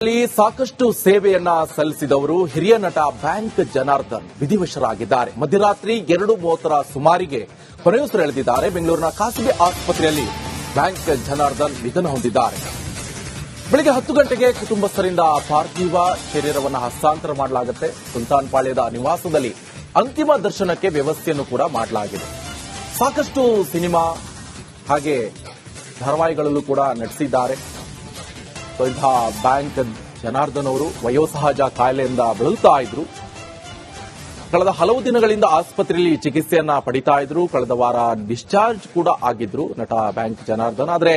ಸಾಕಷ್ಟು ಸೇವೆಯನ್ನ ಸಲ್ಲಿಸಿದವರು ಹಿರಿಯ ನಟ ಬ್ಯಾಂಕ್ ಜನಾರ್ದನ್ ವಿಧಿವಶರಾಗಿದ್ದಾರೆ. ಮಧ್ಯರಾತ್ರಿ 2:30 ಸುಮಾರಿಗೆ ಕೊನೆಯುಸಿರೆಳೆದಿದ್ದಾರೆ. ಬೆಂಗಳೂರಿನ ಖಾಸಗಿ ಆಸ್ಪತ್ರೆಯಲ್ಲಿ ಬ್ಯಾಂಕ್ ಜನಾರ್ದನ್ ನಿಧನ ಹೊಂದಿದ್ದಾರೆ. ಬೆಳಗ್ಗೆ 10 ಗಂಟೆಗೆ ಕುಟುಂಬಸ್ಥರಿಂದ ಪಾರ್ಥಿವ ಶರೀರವನ್ನು ಹಸ್ತಾಂತರ ಮಾಡಲಾಗುತ್ತೆ. ಸುಲ್ತಾನ್ಪಾಳ್ಯದ ನಿವಾಸದಲ್ಲಿ ಅಂತಿಮ ದರ್ಶನಕ್ಕೆ ವ್ಯವಸ್ಥೆಯನ್ನು ಕೂಡ ಮಾಡಲಾಗಿದೆ. ಸಾಕಷ್ಟು ಸಿನಿಮಾ ಹಾಗೆ ಧಾರಾವಾಹಿಗಳಲ್ಲೂ ಕೂಡ ನಟಿಸಿದ್ದಾರೆ. ಬ್ಯಾಂಕ್ ಜನಾರ್ದನ್ ಅವರು ವಯೋಸಹಜ ಕಾಯಿಲೆಯಿಂದ ಬಳಲುತ್ತಾ ಇದ್ರು. ಕಳೆದ ಹಲವು ದಿನಗಳಿಂದ ಆಸ್ಪತ್ರೆಯಲ್ಲಿ ಚಿಕಿತ್ಸೆಯನ್ನ ಪಡಿತಾ ಇದ್ರು. ಕಳೆದ ವಾರ ಡಿಸ್ಚಾರ್ಜ್ ಕೂಡ ಆಗಿದ್ರು ನಟ ಬ್ಯಾಂಕ್ ಜನಾರ್ದನ್. ಆದರೆ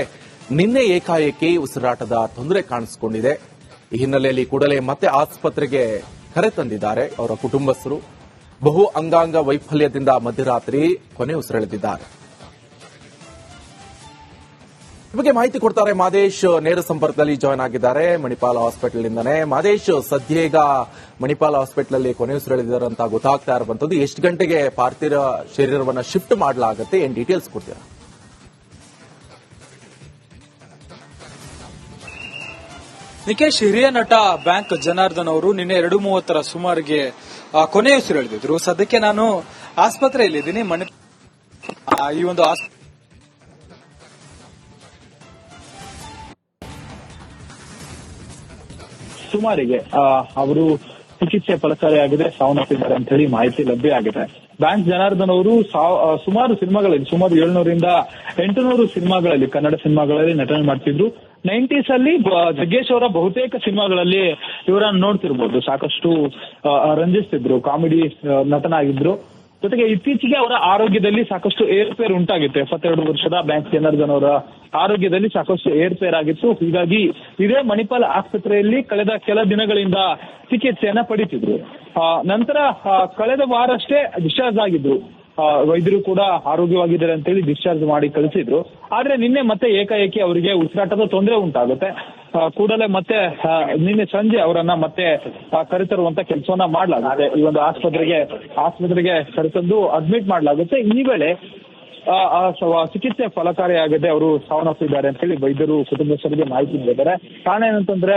ನಿನ್ನೆ ಏಕಾಏಕಿ ಉಸಿರಾಟದ ತೊಂದರೆ ಕಾಣಿಸಿಕೊಂಡಿದೆ. ಈ ಹಿನ್ನೆಲೆಯಲ್ಲಿ ಕೂಡಲೇ ಮತ್ತೆ ಆಸ್ಪತ್ರೆಗೆ ಕರೆ ತಂದಿದ್ದಾರೆ ಅವರ ಕುಟುಂಬಸ್ಥರು. ಬಹು ಅಂಗಾಂಗ ವೈಫಲ್ಯದಿಂದ ಮಧ್ಯರಾತ್ರಿ ಕೊನೆ ಉಸಿರೆಳೆದಿದ್ದಾರೆ. ಈ ಬಗ್ಗೆ ಮಾಹಿತಿ ಕೊಡ್ತಾರೆ ಮಾದೇಶ್, ನೇರ ಸಂಪರ್ಕದಲ್ಲಿ ಜಾಯ್ನ್ ಆಗಿದ್ದಾರೆ ಮಣಿಪಾಲ್ ಹಾಸ್ಪಿಟಲ್ನಿಂದನೇ. ಮಾದೇಶ್, ಸದ್ಯೀಗ ಮಣಿಪಾಲ್ ಹಾಸ್ಪಿಟಲ್ ಕೊನೆಯುಸಿರೆಳೆದಿದ್ದಾರೆ ಅಂತ ಗೊತ್ತಾಗ್ತಾ ಇರುವಂತದ್ದು. ಎಷ್ಟು ಗಂಟೆಗೆ ಪಾರ್ಥಿವ ಶರೀರವನ್ನು ಶಿಫ್ಟ್ ಮಾಡಲಾಗುತ್ತೆ, ಏನ್ ಡೀಟೇಲ್ಸ್ ಕೊಡ್ತೀರಾ? ನಿಕೇಶ್, ಹಿರಿಯ ನಟ ಬ್ಯಾಂಕ್ ಜನಾರ್ದನ್ ಅವರು ನಿನ್ನೆ 2:30 ಸುಮಾರಿಗೆ ಕೊನೆಯುಸಿರೆಳೆದಿದ್ರು. ಸದ್ಯಕ್ಕೆ ನಾನು ಆಸ್ಪತ್ರೆಯಲ್ಲಿದ್ದೀನಿ. ಈ ಒಂದು ಸುಮಾರಿಗೆ ಅವರು ಚಿಕಿತ್ಸೆ ಫಲಕಾರಿಯಾಗಿದೆ, ಸಾವನ್ನಪ್ಪಿದ್ದಾರೆ ಅಂತ ಹೇಳಿ ಮಾಹಿತಿ ಲಭ್ಯ ಆಗಿದೆ. ಬ್ಯಾಂಕ್ ಜನಾರ್ದನ್ ಅವರು ಸುಮಾರು ಸಿನಿಮಾಗಳಲ್ಲಿ, ಸುಮಾರು 700ರಿಂದ 800 ಸಿನಿಮಾಗಳಲ್ಲಿ, ಕನ್ನಡ ಸಿನಿಮಾಗಳಲ್ಲಿ ನಟನೆ ಮಾಡ್ತಿದ್ರು. 90s ಅಲ್ಲಿ ಜಗ್ಗೇಶ್ ಅವರ ಬಹುತೇಕ ಸಿನಿಮಾಗಳಲ್ಲಿ ಇವರನ್ನು ನೋಡ್ತಿರ್ಬೋದು. ಸಾಕಷ್ಟು ರಂಜಿಸ್ತಿದ್ರು, ಕಾಮಿಡಿ ನಟನಾಗಿದ್ರು. ಜೊತೆಗೆ ಇತ್ತೀಚೆಗೆ ಅವರ ಆರೋಗ್ಯದಲ್ಲಿ ಸಾಕಷ್ಟು ಏರ್ಪೇರ್ ಉಂಟಾಗಿತ್ತು. 72 ವರ್ಷದ ಬ್ಯಾಂಕ್ ಜನಾರ್ದನ್ ಅವರ ಆರೋಗ್ಯದಲ್ಲಿ ಸಾಕಷ್ಟು ಏರ್ಪೇರ್ ಆಗಿತ್ತು. ಹೀಗಾಗಿ ಇದೇ ಮಣಿಪಾಲ್ ಆಸ್ಪತ್ರೆಯಲ್ಲಿ ಕಳೆದ ಕೆಲ ದಿನಗಳಿಂದ ಚಿಕಿತ್ಸೆಯನ್ನ ಪಡಿತಿದ್ರು. ನಂತರ ಕಳೆದ ವಾರಷ್ಟೇ ಡಿಸ್ಚಾರ್ಜ್ ಆಗಿದ್ರು. ವೈದ್ಯರು ಕೂಡ ಆರೋಗ್ಯವಾಗಿದ್ದಾರೆ ಅಂತ ಹೇಳಿ ಡಿಸ್ಚಾರ್ಜ್ ಮಾಡಿ ಕಳಿಸಿದ್ರು. ಆದ್ರೆ ನಿನ್ನೆ ಮತ್ತೆ ಏಕಾಏಕಿ ಅವರಿಗೆ ಉಸಿರಾಟದ ತೊಂದರೆ ಉಂಟಾಗುತ್ತೆ. ಕೂಡಲೇ ಮತ್ತೆ ನಿನ್ನೆ ಸಂಜೆ ಅವರನ್ನ ಮತ್ತೆ ಕರೆತರುವಂತ ಕೆಲಸವನ್ನ ಮಾಡಲಾಗುತ್ತೆ. ಈ ಒಂದು ಆಸ್ಪತ್ರೆಗೆ ಕರೆತಂದು ಅಡ್ಮಿಟ್ ಮಾಡಲಾಗುತ್ತೆ. ಈ ವೇಳೆ ಚಿಕಿತ್ಸೆ ಫಲಕಾರಿಯಾಗದೆ ಅವರು ಸಾವನ್ನಪ್ಪಿದ್ದಾರೆ ಅಂತ ಹೇಳಿ ವೈದ್ಯರು ಕುಟುಂಬಸ್ಥರಿಗೆ ಮಾಹಿತಿ ನೀಡಿದ್ದಾರೆ. ಕಾರಣ ಏನಂತಂದ್ರೆ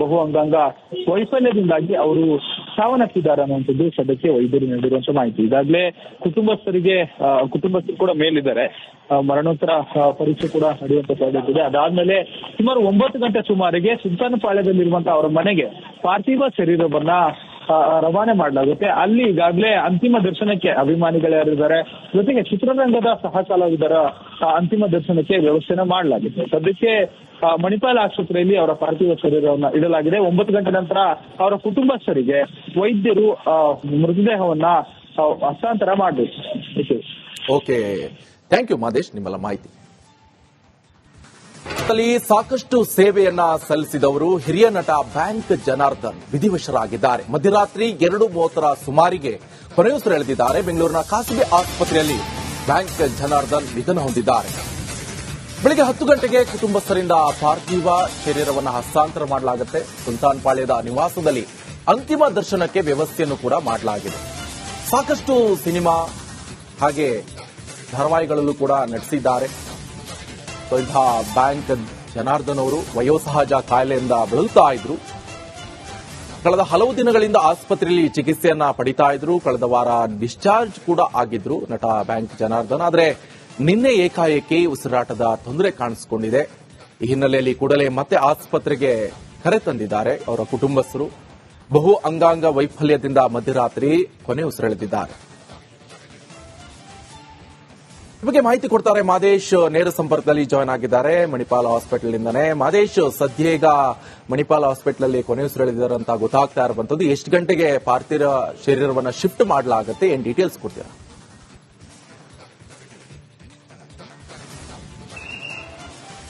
ಬಹು ಅಂಗಾಂಗ ವೈಫಲ್ಯದಿಂದಾಗಿ ಅವರು ಸಾವನ್ನಪ್ಪಿದ್ದಾರೆ ಅನ್ನುವಂಥದ್ದು ಸದ್ಯಕ್ಕೆ ವೈದ್ಯರು ನೀಡಿರುವಂತ ಮಾಹಿತಿ. ಈಗಾಗಲೇ ಕುಟುಂಬಸ್ಥರು ಕೂಡ ಮೇಲಿದ್ದಾರೆ. ಮರಣೋತ್ತರ ಪರೀಕ್ಷೆ ಕೂಡ ನಡೆಯುವಂತ ಸಾಧ್ಯತೆ ಇದೆ. ಅದಾದ್ಮೇಲೆ ಸುಮಾರು 9 ಗಂಟೆ ಸುಮಾರಿಗೆ ಸುಲ್ತಾನಪಾಳ್ಯದಲ್ಲಿರುವಂತಹ ಅವರ ಮನೆಗೆ ಪಾರ್ಥಿವ ಶರೀರವನ್ನ ರವಾನೆ ಮಾಡಲಾಗುತ್ತೆ. ಅಲ್ಲಿ ಈಗಾಗಲೇ ಅಂತಿಮ ದರ್ಶನಕ್ಕೆ ಅಭಿಮಾನಿಗಳು ಯಾರಿದ್ದಾರೆ, ಜೊತೆಗೆ ಚಿತ್ರರಂಗದ ಸಹ ಕಲಾವಿದರ ಅಂತಿಮ ದರ್ಶನಕ್ಕೆ ವ್ಯವಸ್ಥೆನ ಮಾಡಲಾಗಿದೆ. ಸದ್ಯಕ್ಕೆ ಮಣಿಪಾಲ್ ಆಸ್ಪತ್ರೆಯಲ್ಲಿ ಅವರ ಪಾರ್ಥಿವ ಶರೀರವನ್ನ ಇಡಲಾಗಿದೆ. 9 ಗಂಟೆ ನಂತರ ಅವರ ಕುಟುಂಬಸ್ಥರಿಗೆ ವೈದ್ಯರು ಮೃತದೇಹವನ್ನ ಹಸ್ತಾಂತರ ಮಾಡಬೇಕು. ಓಕೆ, ಥ್ಯಾಂಕ್ ಯು ಮಾದೇಶ್ ನಿಮ್ಮೆಲ್ಲ ಮಾಹಿತಿ. ಸಾಕಷ್ಟು ಸೇವೆಯನ್ನ ಸಲ್ಲಿಸಿದವರು ಹಿರಿಯ ನಟ ಬ್ಯಾಂಕ್ ಜನಾರ್ದನ್ ವಿಧಿವಶರಾಗಿದ್ದಾರೆ. ಮಧ್ಯರಾತ್ರಿ 2:30 ಸುಮಾರಿಗೆ ಕೊನೆಯುಸಿರೆಳೆದಿದ್ದಾರೆ. ಬೆಂಗಳೂರಿನ ಖಾಸಗಿ ಆಸ್ಪತ್ರೆಯಲ್ಲಿ ಬ್ಯಾಂಕ್ ಜನಾರ್ದನ್ ನಿಧನ ಹೊಂದಿದ್ದಾರೆ. ಬೆಳಗ್ಗೆ 10 ಗಂಟೆಗೆ ಕುಟುಂಬಸ್ಥರಿಂದ ಪಾರ್ಥಿವ ಶರೀರವನ್ನು ಹಸ್ತಾಂತರ ಮಾಡಲಾಗುತ್ತೆ. ಸುಲ್ತಾನ್ಪಾಳ್ಯದ ನಿವಾಸದಲ್ಲಿ ಅಂತಿಮ ದರ್ಶನಕ್ಕೆ ವ್ಯವಸ್ಥೆಯನ್ನು ಕೂಡ ಮಾಡಲಾಗಿದೆ. ಸಾಕಷ್ಟು ಸಿನಿಮಾ ಹಾಗೆ ಧಾರಾವಾಹಿಗಳಲ್ಲೂ ಕೂಡ ನಟಿಸಿದ್ದಾರೆ. ಬ್ಯಾಂಕ್ ಜನಾರ್ದನ್ ಅವರು ವಯೋಸಹಜ ಕಾಯಿಲೆಯಿಂದ ಬಳಲುತ್ತಾ ಇದ್ರು. ಕಳೆದ ಹಲವು ದಿನಗಳಿಂದ ಆಸ್ಪತ್ರೆಯಲ್ಲಿ ಚಿಕಿತ್ಸೆಯನ್ನ ಪಡಿತಾ ಇದ್ರು. ಕಳೆದ ವಾರ ಡಿಸ್ಚಾರ್ಜ್ ಕೂಡ ಆಗಿದ್ರು ನಟ ಬ್ಯಾಂಕ್ ಜನಾರ್ದನ್. ಆದರೆ ನಿನ್ನೆ ಏಕಾಏಕಿ ಉಸಿರಾಟದ ತೊಂದರೆ ಕಾಣಿಸಿಕೊಂಡಿದೆ. ಈ ಹಿನ್ನೆಲೆಯಲ್ಲಿ ಕೂಡಲೇ ಮತ್ತೆ ಆಸ್ಪತ್ರೆಗೆ ಕರೆ ತಂದಿದ್ದಾರೆ ಅವರ ಕುಟುಂಬಸ್ಥರು. ಬಹು ಅಂಗಾಂಗ ವೈಫಲ್ಯದಿಂದ ಮಧ್ಯರಾತ್ರಿ ಕೊನೆ ಉಸಿರೆಳೆದಿದ್ದಾರೆ. ಈ ಬಗ್ಗೆ ಮಾಹಿತಿ ಕೊಡ್ತಾರೆ ಮಾದೇಶ್, ನೇರ ಸಂಪರ್ಕದಲ್ಲಿ ಜಾಯ್ನ್ ಆಗಿದ್ದಾರೆ ಮಣಿಪಾಲ್ ಹಾಸ್ಪಿಟಲ್ನಿಂದನೇ. ಮಾದೇಶ್, ಸದ್ಯೀಗ ಮಣಿಪಾಲ್ ಹಾಸ್ಪಿಟಲ್ ಕೊನೆಯುಸಿರೆಳೆದಿದ್ದಾರೆ ಅಂತ ಗೊತ್ತಾಗ್ತಾ ಇರುವಂತದ್ದು. ಎಷ್ಟು ಗಂಟೆಗೆ ಪಾರ್ಥಿವ ಶರೀರವನ್ನು ಶಿಫ್ಟ್ ಮಾಡಲಾಗುತ್ತೆ, ಏನ್ ಡೀಟೇಲ್ಸ್ ಕೊಡ್ತೀರಾ?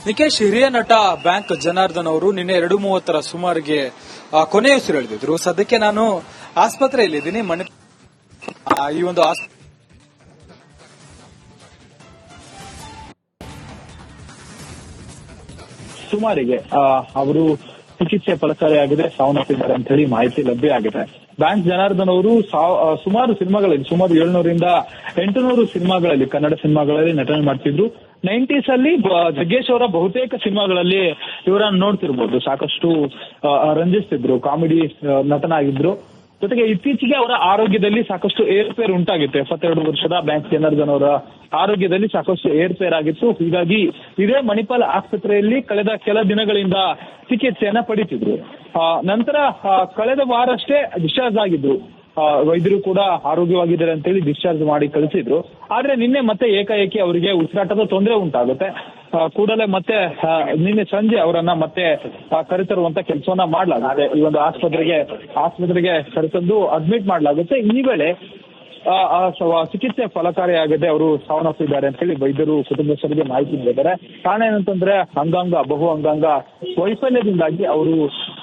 ನಿಕೇಶ್, ಹಿರಿಯ ನಟ ಬ್ಯಾಂಕ್ ಜನಾರ್ದನ್ ಅವರು ನಿನ್ನೆ 2:30 ಸುಮಾರಿಗೆ ಕೊನೆಯುಸಿರೆಳೆದಿದ್ರು. ಸದ್ಯಕ್ಕೆ ನಾನು ಆಸ್ಪತ್ರೆಯಲ್ಲಿದ್ದೀನಿ. ಈ ಒಂದು ಸುಮಾರಿಗೆ ಅವರು ಚಿಕಿತ್ಸೆ ಫಲಕಾರಿಯಾಗಿದೆ, ಸಾವನ್ನಪ್ಪಿದ್ದಾರೆ ಅಂತ ಹೇಳಿ ಮಾಹಿತಿ ಲಭ್ಯ ಆಗಿದೆ. ಬ್ಯಾಂಕ್ ಜನಾರ್ದನ್ ಅವರು ಸುಮಾರು ಸಿನಿಮಾಗಳಲ್ಲಿ, ಸುಮಾರು 700ರಿಂದ 800 ಸಿನಿಮಾಗಳಲ್ಲಿ, ಕನ್ನಡ ಸಿನಿಮಾಗಳಲ್ಲಿ ನಟನೆ ಮಾಡ್ತಿದ್ರು. 90s ಅಲ್ಲಿ ಜಗ್ಗೇಶ್ ಅವರ ಬಹುತೇಕ ಸಿನಿಮಾಗಳಲ್ಲಿ ಇವರನ್ನು ನೋಡ್ತಿರ್ಬೋದು. ಸಾಕಷ್ಟು ರಂಜಿಸ್ತಿದ್ರು, ಕಾಮಿಡಿ ನಟನಾಗಿದ್ರು. ಜೊತೆಗೆ ಇತ್ತೀಚೆಗೆ ಅವರ ಆರೋಗ್ಯದಲ್ಲಿ ಸಾಕಷ್ಟು ಏರುಪೇರು ಉಂಟಾಗಿತ್ತು. 72 ವರ್ಷದ ಬ್ಯಾಂಕ್ ಜನಾರ್ದನ್ ಅವರ ಆರೋಗ್ಯದಲ್ಲಿ ಸಾಕಷ್ಟು ಏರುಪೇರು ಆಗಿತ್ತು. ಹೀಗಾಗಿ ಇದೇ ಮಣಿಪಾಲ್ ಆಸ್ಪತ್ರೆಯಲ್ಲಿ ಕಳೆದ ಕೆಲ ದಿನಗಳಿಂದ ಚಿಕಿತ್ಸೆಯನ್ನ ಪಡಿತಿದ್ರು. ನಂತರ ಕಳೆದ ವಾರಷ್ಟೇ ಡಿಸ್ಚಾರ್ಜ್ ಆಗಿದ್ರು. ವೈದ್ಯರು ಕೂಡ ಆರೋಗ್ಯವಾಗಿದ್ದಾರೆ ಅಂತೇಳಿ ಡಿಸ್ಚಾರ್ಜ್ ಮಾಡಿ ಕಳಿಸಿದ್ರು. ಆದ್ರೆ ನಿನ್ನೆ ಮತ್ತೆ ಏಕಾಏಕಿ ಅವರಿಗೆ ಉಸಿರಾಟದ ತೊಂದರೆ ಉಂಟಾಗುತ್ತೆ. ಕೂಡಲೇ ಮತ್ತೆ ನಿನ್ನೆ ಸಂಜೆ ಅವರನ್ನ ಮತ್ತೆ ಕರೆತರುವಂತ ಕೆಲಸವನ್ನ ಮಾಡಲಾಗುತ್ತೆ. ಈ ಒಂದು ಆಸ್ಪತ್ರೆಗೆ ಕರೆತಂದು ಅಡ್ಮಿಟ್ ಮಾಡಲಾಗುತ್ತೆ. ಈ ವೇಳೆ ಚಿಕಿತ್ಸೆ ಫಲಕಾರಿಯಾಗದೆ ಅವರು ಸಾವನ್ನಪ್ಪಿದ್ದಾರೆ ಅಂತ ಹೇಳಿ ವೈದ್ಯರು ಕುಟುಂಬಸ್ಥರಿಗೆ ಮಾಹಿತಿ ನೀಡಿದ್ದಾರೆ. ಕಾರಣ ಏನಂತಂದ್ರೆ ಬಹು ಅಂಗಾಂಗ ವೈಫಲ್ಯದಿಂದಾಗಿ ಅವರು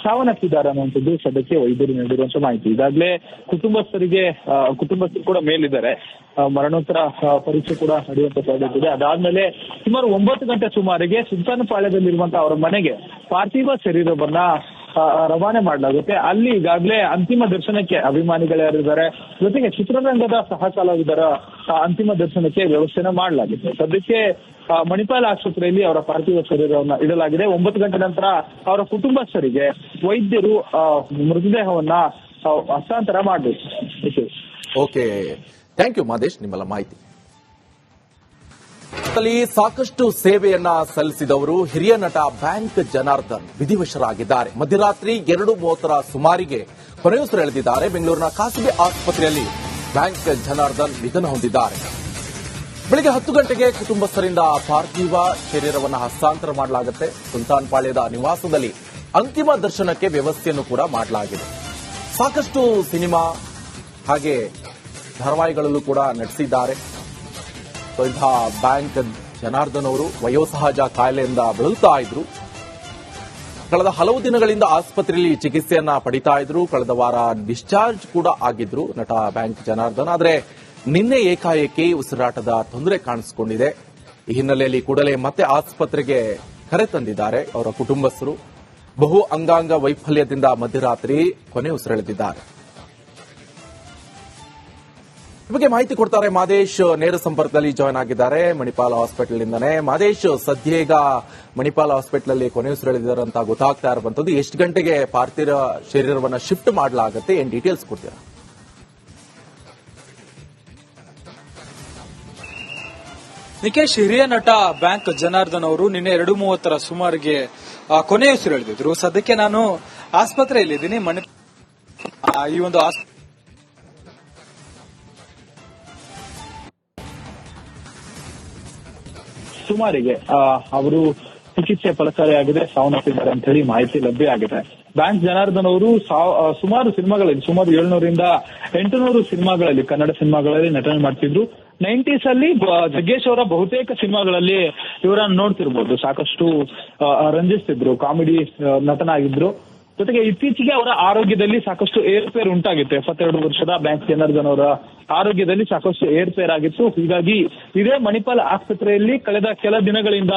ಸಾವನ್ನಪ್ಪಿದ್ದಾರೆ ಅನ್ನುವಂಥದ್ದು ಸದ್ಯಕ್ಕೆ ವೈದ್ಯರು ನೀಡಿರುವಂತ ಮಾಹಿತಿ. ಈಗಾಗಲೇ ಕುಟುಂಬಸ್ಥರು ಕೂಡ ಮೇಲಿದ್ದಾರೆ. ಮರಣೋತ್ತರ ಪರೀಕ್ಷೆ ಕೂಡ ನಡೆಯುವಂತ ಸಾಧ್ಯತೆ ಇದೆ. ಅದಾದ್ಮೇಲೆ ಸುಮಾರು 9 ಗಂಟೆ ಸುಮಾರಿಗೆ ಸುಲ್ತಾನಪಾಳ್ಯದಲ್ಲಿರುವಂತಹ ಅವರ ಮನೆಗೆ ಪಾರ್ಥಿವ ಶರೀರವನ್ನ ರವಾನೆ ಮಾಡಲಾಗುತ್ತೆ. ಅಲ್ಲಿ ಈಗಾಗಲೇ ಅಂತಿಮ ದರ್ಶನಕ್ಕೆ ಅಭಿಮಾನಿಗಳು ಯಾರಿದ್ದಾರೆ, ಜೊತೆಗೆ ಚಿತ್ರರಂಗದ ಸಹ ಕಲಾವಿದರ ಅಂತಿಮ ದರ್ಶನಕ್ಕೆ ವ್ಯವಸ್ಥೆನ ಮಾಡಲಾಗಿದೆ. ಸದ್ಯಕ್ಕೆ ಮಣಿಪಾಲ್ ಆಸ್ಪತ್ರೆಯಲ್ಲಿ ಅವರ ಪಾರ್ಥಿವ ಶರೀರವನ್ನ ಇಡಲಾಗಿದೆ. 9 ಗಂಟೆ ನಂತರ ಅವರ ಕುಟುಂಬಸ್ಥರಿಗೆ ವೈದ್ಯರು ಮೃತದೇಹವನ್ನ ಹಸ್ತಾಂತರ ಮಾಡಬೇಕು. ಓಕೆ, ಥ್ಯಾಂಕ್ ಯು ಮಾದೇಶ್, ನಿಮ್ಮೆಲ್ಲ ಮಾಹಿತಿ. ಸಾಕಷ್ಟು ಸೇವೆಯನ್ನ ಸಲ್ಲಿಸಿದವರು ಹಿರಿಯ ನಟ ಬ್ಯಾಂಕ್ ಜನಾರ್ದನ್ ವಿಧಿವಶರಾಗಿದ್ದಾರೆ. ಮಧ್ಯರಾತ್ರಿ 2:30 ಸುಮಾರಿಗೆ ಕೊನೆಯುಸಿರೆಳೆದಿದ್ದಾರೆ. ಬೆಂಗಳೂರಿನ ಖಾಸಗಿ ಆಸ್ಪತ್ರೆಯಲ್ಲಿ ಬ್ಯಾಂಕ್ ಜನಾರ್ದನ್ ನಿಧನ ಹೊಂದಿದ್ದಾರೆ. ಬೆಳಗ್ಗೆ 10 ಗಂಟೆಗೆ ಕುಟುಂಬಸ್ಥರಿಂದ ಪಾರ್ಥಿವ ಶರೀರವನ್ನು ಹಸ್ತಾಂತರ ಮಾಡಲಾಗುತ್ತೆ. ಸುಲ್ತಾನ್ಪಾಳ್ಯದ ನಿವಾಸದಲ್ಲಿ ಅಂತಿಮ ದರ್ಶನಕ್ಕೆ ವ್ಯವಸ್ಥೆಯನ್ನು ಕೂಡ ಮಾಡಲಾಗಿದೆ. ಸಾಕಷ್ಟು ಸಿನಿಮಾ ಹಾಗೆ ಧಾರಾವಾಹಿಗಳಲ್ಲೂ ಕೂಡ ನಟಿಸಿದ್ದಾರೆ. ಇಂತಹ ಬ್ಯಾಂಕ್ ಜನಾರ್ದನ್ ಅವರು ವಯೋಸಹಜ ಕಾಯಿಲೆಯಿಂದ ಬಳಲ್ತಾ ಇದ್ರು. ಕಳೆದ ಹಲವು ದಿನಗಳಿಂದ ಆಸ್ಪತ್ರೆಯಲ್ಲಿ ಚಿಕಿತ್ಸೆಯನ್ನ ಪಡಿತಾ ಇದ್ರು. ಕಳೆದ ವಾರ ಡಿಸ್ಚಾರ್ಜ್ ಕೂಡ ಆಗಿದ್ರು ನಟ ಬ್ಯಾಂಕ್ ಜನಾರ್ದನ್. ಆದರೆ ನಿನ್ನೆ ಏಕಾಏಕಿ ಉಸಿರಾಟದ ತೊಂದರೆ ಕಾಣಿಸಿಕೊಂಡಿದೆ. ಈ ಹಿನ್ನೆಲೆಯಲ್ಲಿ ಕೂಡಲೇ ಮತ್ತೆ ಆಸ್ಪತ್ರೆಗೆ ಕರೆ ತಂದಿದ್ದಾರೆ ಅವರ ಕುಟುಂಬಸ್ಥರು. ಬಹು ಅಂಗಾಂಗ ವೈಫಲ್ಯದಿಂದ ಮಧ್ಯರಾತ್ರಿ ಕೊನೆ ಉಸಿರೆಳೆದಿದ್ದಾರೆ. ಈ ಬಗ್ಗೆ ಮಾಹಿತಿ ಕೊಡ್ತಾರೆ ಮಾದೇಶ್, ನೇರ ಸಂಪರ್ಕದಲ್ಲಿ ಜಾಯ್ನ್ ಆಗಿದ್ದಾರೆ ಮಣಿಪಾಲ್ ಹಾಸ್ಪಿಟಲ್ನಿಂದನೇ. ಮಾದೇಶ್, ಸದ್ಯ ಈಗ ಮಣಿಪಾಲ್ ಹಾಸ್ಪಿಟಲ್ ಕೊನೆಯುಸಿರೆಳೆದಿದ್ದಾರೆ ಅಂತ ಗೊತ್ತಾಗ್ತಾ ಇರುವಂತದ್ದು. ಎಷ್ಟು ಗಂಟೆಗೆ ಪಾರ್ಥಿವ ಶರೀರವನ್ನ ಶಿಫ್ಟ್ ಮಾಡಲಾಗುತ್ತೆ, ಏನ್ ಡೀಟೇಲ್ಸ್ ಕೊಡ್ತೀರಾ? ನಿಕೇಶ್, ಹಿರಿಯ ನಟ ಬ್ಯಾಂಕ್ ಜನಾರ್ದನ್ ಅವರು ನಿನ್ನೆ 2:30 ಸುಮಾರಿಗೆ ಕೊನೆಯುಸಿರೆಳೆದಿದ್ರು. ಸದ್ಯಕ್ಕೆ ನಾನು ಆಸ್ಪತ್ರೆಯಲ್ಲಿದ್ದೀನಿ. ಈ ಒಂದು ಸುಮಾರಿಗೆ ಅವರು ಚಿಕಿತ್ಸೆ ಫಲಕಾರಿಯಾಗಿದೆ, ಸಾವನ್ನಪ್ಪಿದ್ದಾರೆ ಅಂತ ಹೇಳಿ ಮಾಹಿತಿ ಲಭ್ಯ ಆಗಿದೆ. ಬ್ಯಾಂಕ್ ಜನಾರ್ದನ್ ಅವರು ಸುಮಾರು ಸಿನಿಮಾಗಳಲ್ಲಿ, ಸುಮಾರು 700ರಿಂದ 800 ಸಿನಿಮಾಗಳಲ್ಲಿ, ಕನ್ನಡ ಸಿನಿಮಾಗಳಲ್ಲಿ ನಟನೆ ಮಾಡ್ತಿದ್ರು. 90s ಅಲ್ಲಿ ಜಗ್ಗೇಶ್ ಅವರ ಬಹುತೇಕ ಸಿನಿಮಾಗಳಲ್ಲಿ ಇವರನ್ನು ನೋಡ್ತಿರ್ಬೋದು. ಸಾಕಷ್ಟು ರಂಜಿಸ್ತಿದ್ರು, ಕಾಮಿಡಿ ನಟನಾಗಿದ್ರು. ಜೊತೆಗೆ ಇತ್ತೀಚೆಗೆ ಅವರ ಆರೋಗ್ಯದಲ್ಲಿ ಸಾಕಷ್ಟು ಏರುಪೇರು ಉಂಟಾಗಿತ್ತು. 72 ವರ್ಷದ ಬ್ಯಾಂಕ್ ಜನಾರ್ದನ್ ಅವರ ಆರೋಗ್ಯದಲ್ಲಿ ಸಾಕಷ್ಟು ಏರುಪೇರಾಗಿತ್ತು. ಹೀಗಾಗಿ ಇದೇ ಮಣಿಪಾಲ್ ಆಸ್ಪತ್ರೆಯಲ್ಲಿ ಕಳೆದ ಕೆಲ ದಿನಗಳಿಂದ